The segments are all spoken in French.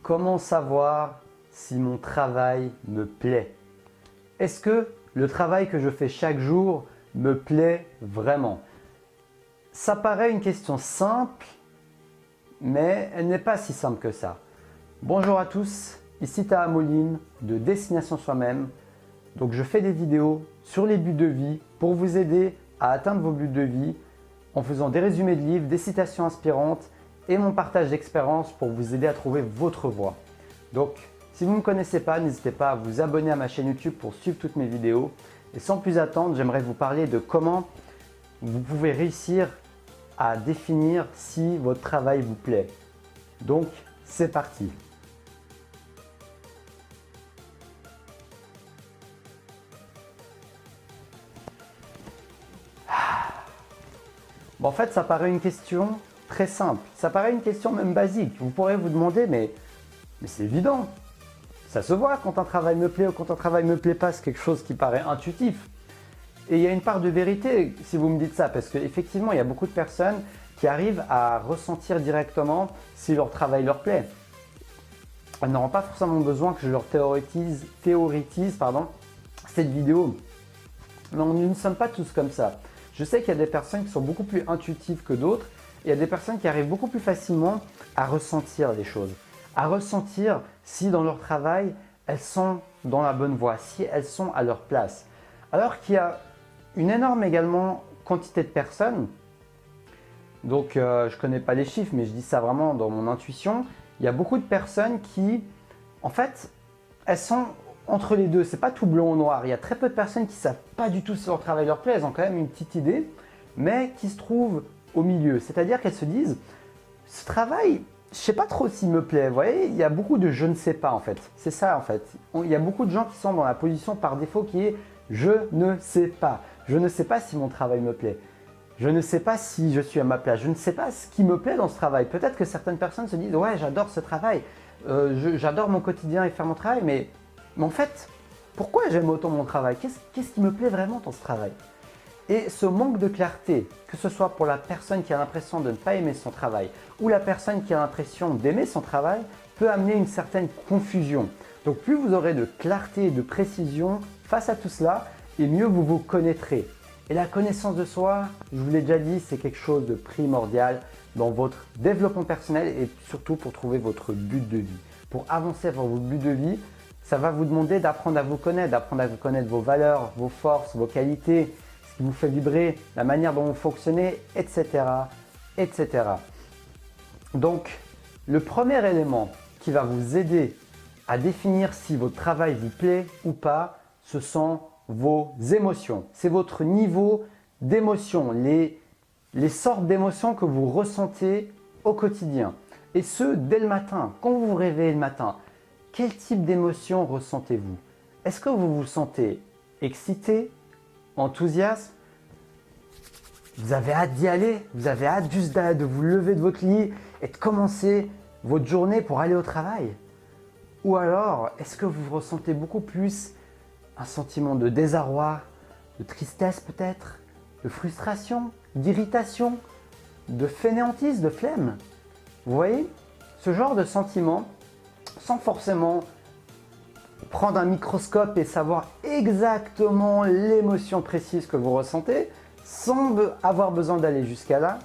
Comment savoir si mon travail me plaît? Est-ce que le travail que je fais chaque jour me plaît vraiment? Ça paraît une question simple, mais elle n'est pas si simple que ça. Bonjour à tous, ici Taha Moline de Destination Soi-même. Donc je fais des vidéos sur les buts de vie pour vous aider à atteindre vos buts de vie en faisant des résumés de livres, des citations inspirantes et mon partage d'expérience pour vous aider à trouver votre voie. Donc si vous ne me connaissez pas, n'hésitez pas à vous abonner à ma chaîne YouTube pour suivre toutes mes vidéos. Et sans plus attendre, j'aimerais vous parler de comment vous pouvez réussir à définir si votre travail vous plaît. Donc c'est parti! Bon, en fait, ça paraît une question très simple. Ça paraît une question même basique. Vous pourrez vous demander, mais c'est évident. Ça se voit quand un travail me plaît ou quand un travail ne me plaît pas. C'est quelque chose qui paraît intuitif. Et il y a une part de vérité si vous me dites ça. Parce qu'effectivement, il y a beaucoup de personnes qui arrivent à ressentir directement si leur travail leur plaît. Elles n'auront pas forcément besoin que je leur théoritise cette vidéo. Mais nous ne sommes pas tous comme ça. Je sais qu'il y a des personnes qui sont beaucoup plus intuitives que d'autres. Il y a des personnes qui arrivent beaucoup plus facilement à ressentir les choses. À ressentir si dans leur travail, elles sont dans la bonne voie, si elles sont à leur place. Alors qu'il y a une énorme également quantité de personnes. Donc je ne connais pas les chiffres, mais je dis ça vraiment dans mon intuition. Il y a beaucoup de personnes qui, en fait, elles sont entre les deux, c'est pas tout blanc ou noir. Il y a très peu de personnes qui ne savent pas du tout si leur travail leur plaît. Elles ont quand même une petite idée, mais qui se trouvent au milieu. C'est-à-dire qu'elles se disent, ce travail, je ne sais pas trop s'il me plaît. Vous voyez, il y a beaucoup de je ne sais pas en fait. C'est ça en fait. Il y a beaucoup de gens qui sont dans la position par défaut qui est je ne sais pas. Je ne sais pas si mon travail me plaît. Je ne sais pas si je suis à ma place. Je ne sais pas ce qui me plaît dans ce travail. Peut-être que certaines personnes se disent, ouais, j'adore ce travail. J'adore mon quotidien et faire mon travail, mais en fait, pourquoi j'aime autant mon travail? Qu'est-ce qui me plaît vraiment dans ce travail? Et ce manque de clarté, que ce soit pour la personne qui a l'impression de ne pas aimer son travail ou la personne qui a l'impression d'aimer son travail, peut amener une certaine confusion. Donc plus vous aurez de clarté et de précision face à tout cela, et mieux vous vous connaîtrez. Et la connaissance de soi, je vous l'ai déjà dit, c'est quelque chose de primordial dans votre développement personnel et surtout pour trouver votre but de vie. Pour avancer vers votre but de vie, ça va vous demander d'apprendre à vous connaître vos valeurs, vos forces, vos qualités, ce qui vous fait vibrer, la manière dont vous fonctionnez, etc., etc. Donc, le premier élément qui va vous aider à définir si votre travail vous plaît ou pas, ce sont vos émotions. C'est votre niveau d'émotion, les sortes d'émotions que vous ressentez au quotidien. Et ce, dès le matin, quand vous vous réveillez le matin. Quel type d'émotion ressentez-vous? Est-ce que vous vous sentez excité, enthousiaste? Vous avez hâte d'y aller? Vous avez hâte juste de vous lever de votre lit et de commencer votre journée pour aller au travail? Ou alors, est-ce que vous ressentez beaucoup plus un sentiment de désarroi, de tristesse peut-être, de frustration, d'irritation, de fainéantise, de flemme? Vous voyez, ce genre de sentiment, sans forcément prendre un microscope et savoir exactement l'émotion précise que vous ressentez, sans avoir besoin d'aller jusqu'à là,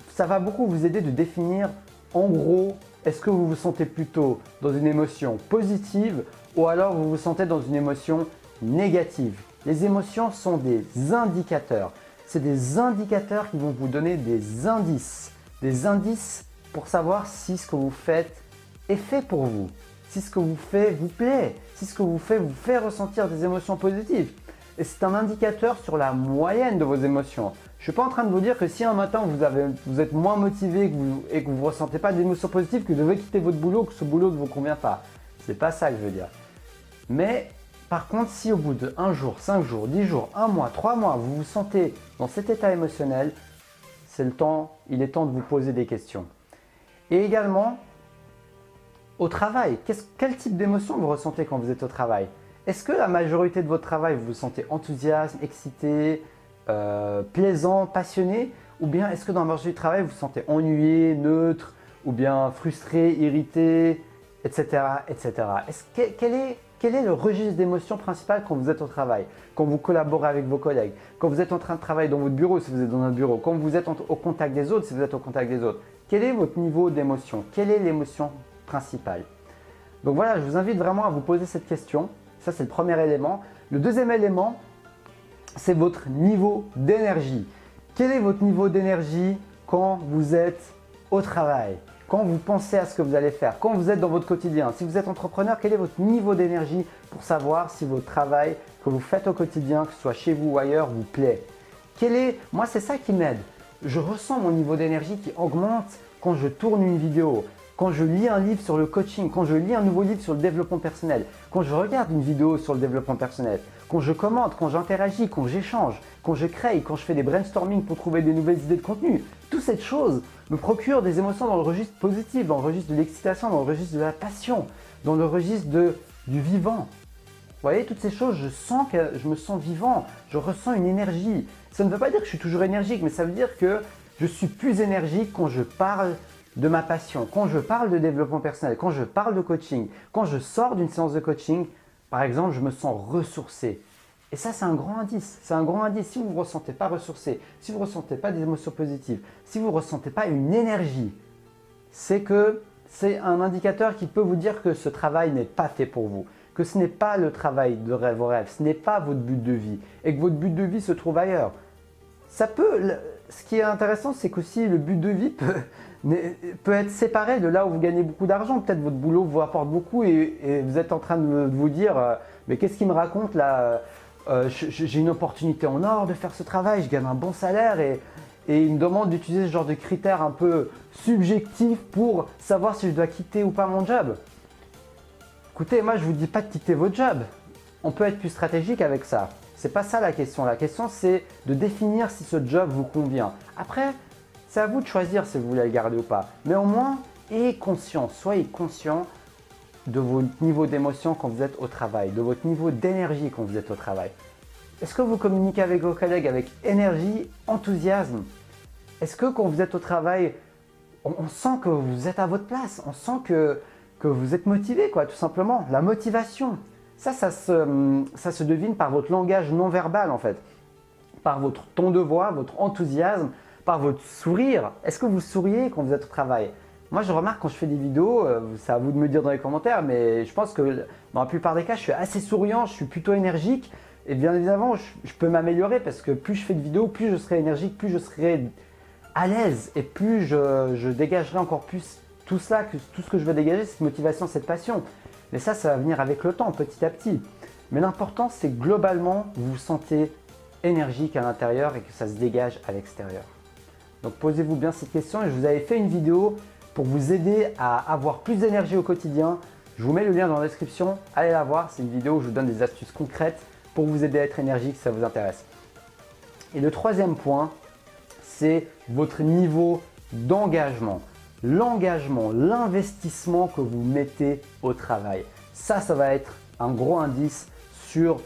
ça va beaucoup vous aider de définir en gros, est-ce que vous vous sentez plutôt dans une émotion positive ou alors vous vous sentez dans une émotion négative. Les émotions sont des indicateurs. C'est des indicateurs qui vont vous donner des indices pour savoir si ce que vous faites est fait pour vous, si ce que vous faites vous plaît, si ce que vous fait ressentir des émotions positives. Et c'est un indicateur sur la moyenne de vos émotions. Je ne suis pas en train de vous dire que si un matin vous êtes moins motivé et que vous ne ressentez pas d'émotions positives, que vous devez quitter votre boulot, que ce boulot ne vous convient pas. C'est pas ça que je veux dire. Mais par contre, si au bout de 1 jour, 5 jours, 10 jours, 1 mois, 3 mois, vous vous sentez dans cet état émotionnel, il est temps de vous poser des questions. Et également, au travail, quel type d'émotion vous ressentez quand vous êtes au travail? Est-ce que la majorité de votre travail, vous vous sentez enthousiaste, excité, plaisant, passionné? Ou bien est-ce que dans la majorité du travail, vous vous sentez ennuyé, neutre, ou bien frustré, irrité, etc. etc. Quel est le registre d'émotion principal quand vous êtes au travail, quand vous collaborez avec vos collègues, quand vous êtes en train de travailler dans votre bureau si vous êtes dans un bureau, quand vous êtes au contact des autres si vous êtes au contact des autres? Quel est votre niveau d'émotion? Quelle est l'émotion principale? Donc voilà, je vous invite vraiment à vous poser cette question. Ça, c'est le premier élément. Le deuxième élément, c'est votre niveau d'énergie. Quel est votre niveau d'énergie quand vous êtes au travail? Quand vous pensez à ce que vous allez faire, quand vous êtes dans votre quotidien? Si vous êtes entrepreneur, quel est votre niveau d'énergie pour savoir si votre travail que vous faites au quotidien, que ce soit chez vous ou ailleurs, vous plaît? Moi, c'est ça qui m'aide. Je ressens mon niveau d'énergie qui augmente quand je tourne une vidéo, quand je lis un livre sur le coaching, quand je lis un nouveau livre sur le développement personnel, quand je regarde une vidéo sur le développement personnel, quand je commente, quand j'interagis, quand j'échange, quand je crée, quand je fais des brainstorming pour trouver des nouvelles idées de contenu. Toutes ces choses me procurent des émotions dans le registre positif, dans le registre de l'excitation, dans le registre de la passion, dans le registre du vivant. Vous voyez, toutes ces choses, je sens que je me sens vivant, je ressens une énergie. Ça ne veut pas dire que je suis toujours énergique, mais ça veut dire que je suis plus énergique quand je parle de ma passion, quand je parle de développement personnel, quand je parle de coaching, quand je sors d'une séance de coaching, par exemple, je me sens ressourcé. Et ça, c'est un grand indice. C'est un grand indice. Si vous ne vous ressentez pas ressourcé, si vous ne ressentez pas des émotions positives, si vous ne ressentez pas une énergie, c'est que c'est un indicateur qui peut vous dire que ce travail n'est pas fait pour vous, que ce n'est pas le travail de vos rêves, ce n'est pas votre but de vie et que votre but de vie se trouve ailleurs. Ce qui est intéressant, c'est qu'aussi le but de vie peut être séparé de là où vous gagnez beaucoup d'argent. Peut-être votre boulot vous apporte beaucoup et vous êtes en train de vous dire mais qu'est-ce qu'il me raconte là? J'ai une opportunité en or de faire ce travail, je gagne un bon salaire et il me demande d'utiliser ce genre de critères un peu subjectifs pour savoir si je dois quitter ou pas mon job. Écoutez, moi je ne vous dis pas de quitter votre job. On peut être plus stratégique avec ça. C'est pas ça la question. La question c'est de définir si ce job vous convient. Après, c'est à vous de choisir si vous voulez le garder ou pas. Mais au moins, soyez conscient de votre niveau d'émotion quand vous êtes au travail, de votre niveau d'énergie quand vous êtes au travail. Est-ce que vous communiquez avec vos collègues avec énergie, enthousiasme? Est-ce que quand vous êtes au travail, on sent que vous êtes à votre place, on sent que vous êtes motivé, quoi, tout simplement. La motivation, ça se devine par votre langage non verbal en fait, par votre ton de voix, votre enthousiasme, par votre sourire. Est-ce que vous souriez quand vous êtes au travail? Moi, je remarque quand je fais des vidéos, c'est à vous de me dire dans les commentaires, mais je pense que dans la plupart des cas, je suis assez souriant, je suis plutôt énergique. Et bien évidemment, je peux m'améliorer parce que plus je fais de vidéos, plus je serai énergique, plus je serai à l'aise et plus je dégagerai encore plus tout ça, tout ce que je veux dégager, cette motivation, cette passion. Mais ça va venir avec le temps, petit à petit. Mais l'important, c'est que globalement, vous vous sentez énergique à l'intérieur et que ça se dégage à l'extérieur. Donc posez-vous bien cette question. Je vous avais fait une vidéo pour vous aider à avoir plus d'énergie au quotidien. Je vous mets le lien dans la description. Allez la voir. C'est une vidéo où je vous donne des astuces concrètes pour vous aider à être énergique si ça vous intéresse. Et le troisième point, c'est votre niveau d'engagement. L'engagement, l'investissement que vous mettez au travail. Ça va être un gros indice sur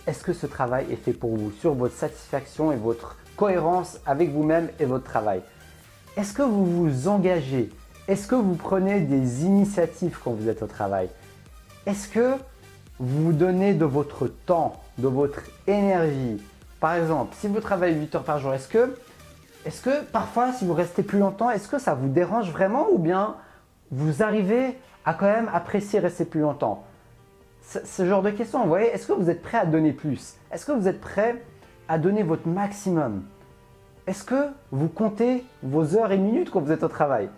est-ce que ce travail est fait pour vous, sur votre satisfaction et votre cohérence avec vous-même et votre travail. Est-ce que vous vous engagez? Est-ce que vous prenez des initiatives quand vous êtes au travail? Est-ce que vous vous donnez de votre temps, de votre énergie? Par exemple, si vous travaillez 8 heures par jour, est-ce que parfois, si vous restez plus longtemps, est-ce que ça vous dérange vraiment ou bien vous arrivez à quand même apprécier rester plus longtemps? Ce genre de questions, vous voyez, est-ce que vous êtes prêt à donner plus? Est-ce que vous êtes prêt à donner votre maximum? Est-ce que vous comptez vos heures et minutes quand vous êtes au travail?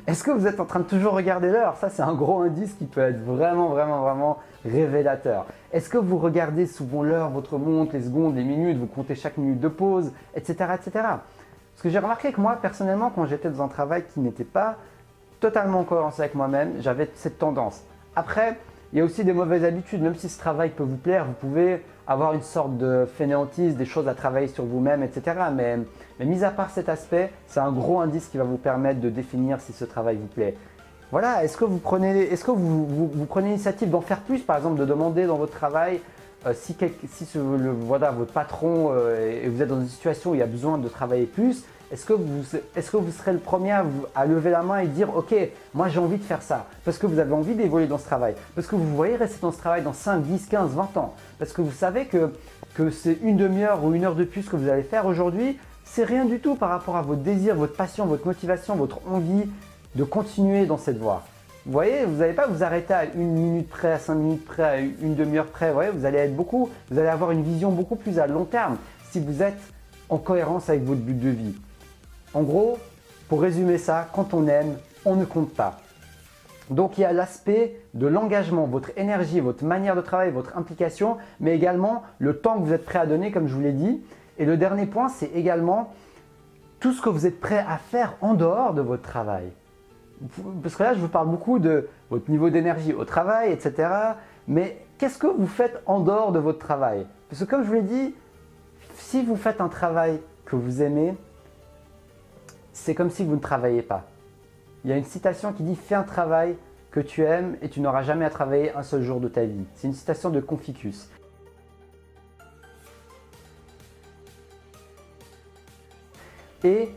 Est-ce que vous êtes en train de toujours regarder l'heure? Ça, c'est un gros indice qui peut être vraiment, vraiment, vraiment révélateur. Est-ce que vous regardez souvent l'heure, votre montre, les secondes, les minutes, vous comptez chaque minute de pause, etc., etc. Parce que j'ai remarqué que moi, personnellement, quand j'étais dans un travail qui n'était pas totalement en cohérence avec moi-même, j'avais cette tendance. Après, il y a aussi des mauvaises habitudes. Même si ce travail peut vous plaire, vous pouvez avoir une sorte de fainéantise, des choses à travailler sur vous-même, etc. Mais mis à part cet aspect, c'est un gros indice qui va vous permettre de définir si ce travail vous plaît. Voilà, est-ce que vous prenez l'initiative d'en faire plus, par exemple, de demander dans votre travail voilà, votre patron et vous êtes dans une situation où il y a besoin de travailler plus, Est-ce que vous serez le premier à lever la main et dire « Ok, moi j'ai envie de faire ça » parce que vous avez envie d'évoluer dans ce travail, parce que vous voyez rester dans ce travail dans 5, 10, 15, 20 ans, parce que vous savez que c'est une demi-heure ou une heure de plus que vous allez faire aujourd'hui, c'est rien du tout par rapport à votre désir, votre passion, votre motivation, votre envie de continuer dans cette voie. Vous voyez, vous n'allez pas vous arrêter à 1 minute près, à 5 minutes près, à une demi-heure près. Vous voyez, vous allez avoir une vision beaucoup plus à long terme si vous êtes en cohérence avec votre but de vie. En gros, pour résumer ça, quand on aime, on ne compte pas. Donc il y a l'aspect de l'engagement, votre énergie, votre manière de travailler, votre implication, mais également le temps que vous êtes prêt à donner, comme je vous l'ai dit. Et le dernier point, c'est également tout ce que vous êtes prêt à faire en dehors de votre travail. Parce que là, je vous parle beaucoup de votre niveau d'énergie au travail, etc. Mais qu'est-ce que vous faites en dehors de votre travail? Parce que comme je vous l'ai dit, si vous faites un travail que vous aimez, c'est comme si vous ne travaillez pas. Il y a une citation qui dit « Fais un travail que tu aimes et tu n'auras jamais à travailler un seul jour de ta vie ». C'est une citation de Confucius. Et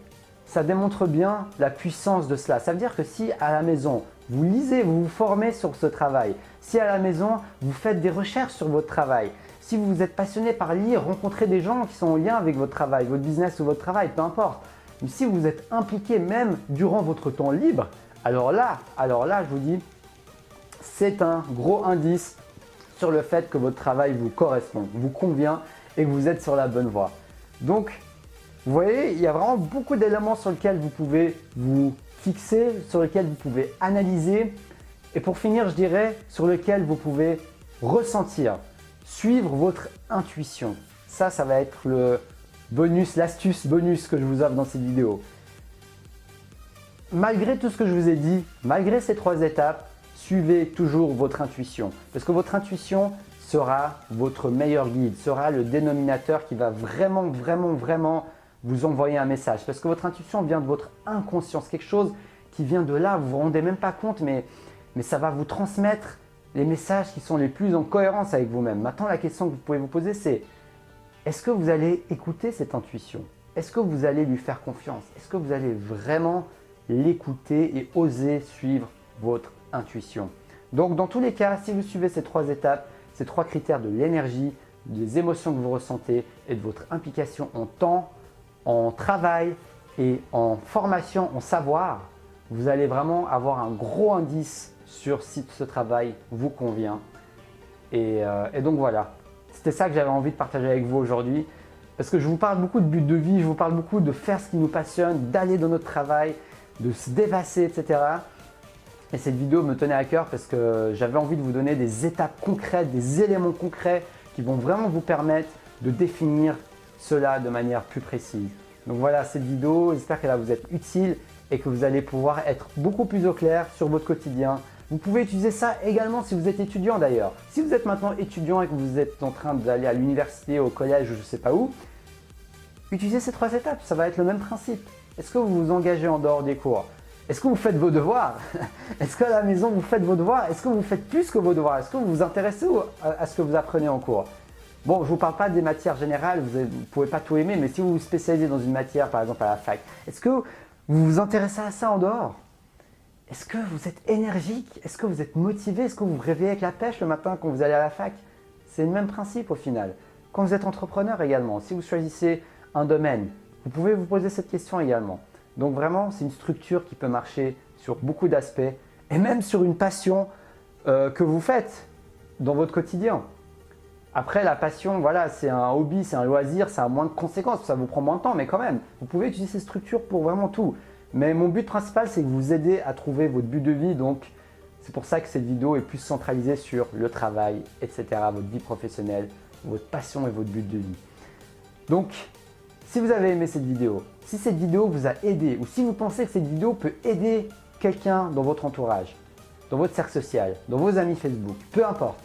ça démontre bien la puissance de cela. Ça veut dire que si à la maison, vous lisez, vous vous formez sur ce travail, si à la maison, vous faites des recherches sur votre travail, si vous êtes passionné par lire, rencontrer des gens qui sont en lien avec votre travail, votre business ou votre travail, peu importe, mais si vous êtes impliqué même durant votre temps libre, alors là, je vous dis, c'est un gros indice sur le fait que votre travail vous correspond, vous convient et que vous êtes sur la bonne voie. Donc, vous voyez, il y a vraiment beaucoup d'éléments sur lesquels vous pouvez vous fixer, sur lesquels vous pouvez analyser. Et pour finir, je dirais sur lesquels vous pouvez ressentir, suivre votre intuition. Ça va être le bonus, l'astuce bonus que je vous offre dans cette vidéo. Malgré tout ce que je vous ai dit, malgré ces 3 étapes, suivez toujours votre intuition. Parce que votre intuition sera votre meilleur guide, sera le dénominateur qui va vraiment vous envoyer un message. Parce que votre intuition vient de votre inconscience, quelque chose qui vient de là, vous ne vous rendez même pas compte, mais ça va vous transmettre les messages qui sont les plus en cohérence avec vous-même. Maintenant, la question que vous pouvez vous poser, c'est est-ce que vous allez écouter cette intuition? Est-ce que vous allez lui faire confiance? Est-ce que vous allez vraiment l'écouter et oser suivre votre intuition? Donc, dans tous les cas, si vous suivez ces 3 étapes, ces 3 critères de l'énergie, des émotions que vous ressentez et de votre implication en temps, en travail et en formation, en savoir, vous allez vraiment avoir un gros indice sur si ce travail vous convient. Et donc voilà, c'était ça que j'avais envie de partager avec vous aujourd'hui. Parce que je vous parle beaucoup de but de vie, je vous parle beaucoup de faire ce qui nous passionne, d'aller dans notre travail, de se dépasser, etc. Et cette vidéo me tenait à cœur parce que j'avais envie de vous donner des étapes concrètes, des éléments concrets qui vont vraiment vous permettre de définir cela de manière plus précise. Donc voilà cette vidéo, j'espère qu'elle va vous être utile et que vous allez pouvoir être beaucoup plus au clair sur votre quotidien. Vous pouvez utiliser ça également si vous êtes étudiant d'ailleurs. Si vous êtes maintenant étudiant et que vous êtes en train d'aller à l'université, au collège ou je ne sais pas où, utilisez ces 3 étapes, ça va être le même principe. Est-ce que vous vous engagez en dehors des cours? Est-ce que vous faites vos devoirs? Est-ce qu'à la maison vous faites vos devoirs? Est-ce que vous faites plus que vos devoirs? Est-ce que vous vous intéressez à ce que vous apprenez en cours? Bon, je ne vous parle pas des matières générales, vous ne pouvez pas tout aimer, mais si vous vous spécialisez dans une matière, par exemple à la fac, est-ce que vous vous intéressez à ça en dehors? Est-ce que vous êtes énergique? Est-ce que vous êtes motivé? Est-ce que vous vous réveillez avec la pêche le matin quand vous allez à la fac? C'est le même principe au final. Quand vous êtes entrepreneur également, si vous choisissez un domaine, vous pouvez vous poser cette question également. Donc vraiment, c'est une structure qui peut marcher sur beaucoup d'aspects et même sur une passion que vous faites dans votre quotidien. Après, la passion, voilà, c'est un hobby, c'est un loisir, ça a moins de conséquences, ça vous prend moins de temps, mais quand même, vous pouvez utiliser ces structures pour vraiment tout. Mais mon but principal, c'est que vous aider à trouver votre but de vie, donc c'est pour ça que cette vidéo est plus centralisée sur le travail, etc., votre vie professionnelle, votre passion et votre but de vie. Donc, si vous avez aimé cette vidéo, si cette vidéo vous a aidé, ou si vous pensez que cette vidéo peut aider quelqu'un dans votre entourage, dans votre cercle social, dans vos amis Facebook, peu importe,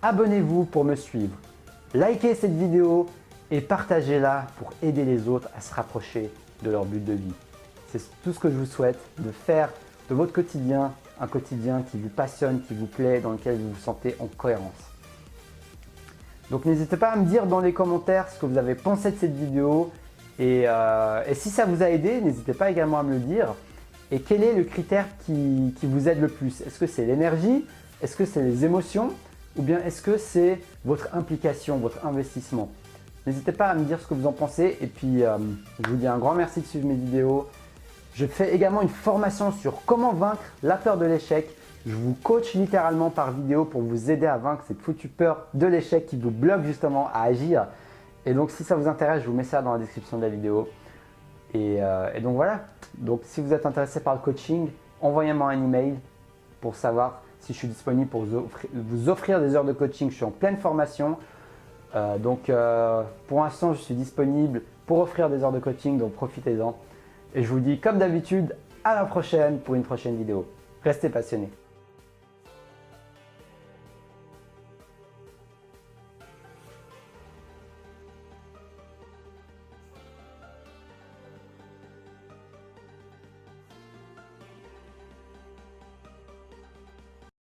abonnez-vous pour me suivre, likez cette vidéo et partagez-la pour aider les autres à se rapprocher de leur but de vie. C'est tout ce que je vous souhaite, de faire de votre quotidien un quotidien qui vous passionne, qui vous plaît, dans lequel vous vous sentez en cohérence. Donc n'hésitez pas à me dire dans les commentaires ce que vous avez pensé de cette vidéo Et si ça vous a aidé, n'hésitez pas également à me le dire. Et quel est le critère qui vous aide le plus? Est-ce que c'est l'énergie? Est-ce que c'est les émotions? Ou bien est-ce que c'est votre implication, votre investissement? N'hésitez pas à me dire ce que vous en pensez. Et puis, je vous dis un grand merci de suivre mes vidéos. Je fais également une formation sur comment vaincre la peur de l'échec. Je vous coach littéralement par vidéo pour vous aider à vaincre cette foutue peur de l'échec qui vous bloque justement à agir. Et donc, si ça vous intéresse, je vous mets ça dans la description de la vidéo. Et donc voilà. Donc, si vous êtes intéressé par le coaching, envoyez-moi un email pour savoir si je suis disponible pour vous offrir des heures de coaching. Je suis en pleine formation. Pour l'instant, je suis disponible pour offrir des heures de coaching, donc profitez-en. Et je vous dis comme d'habitude, à la prochaine pour une prochaine vidéo. Restez passionnés.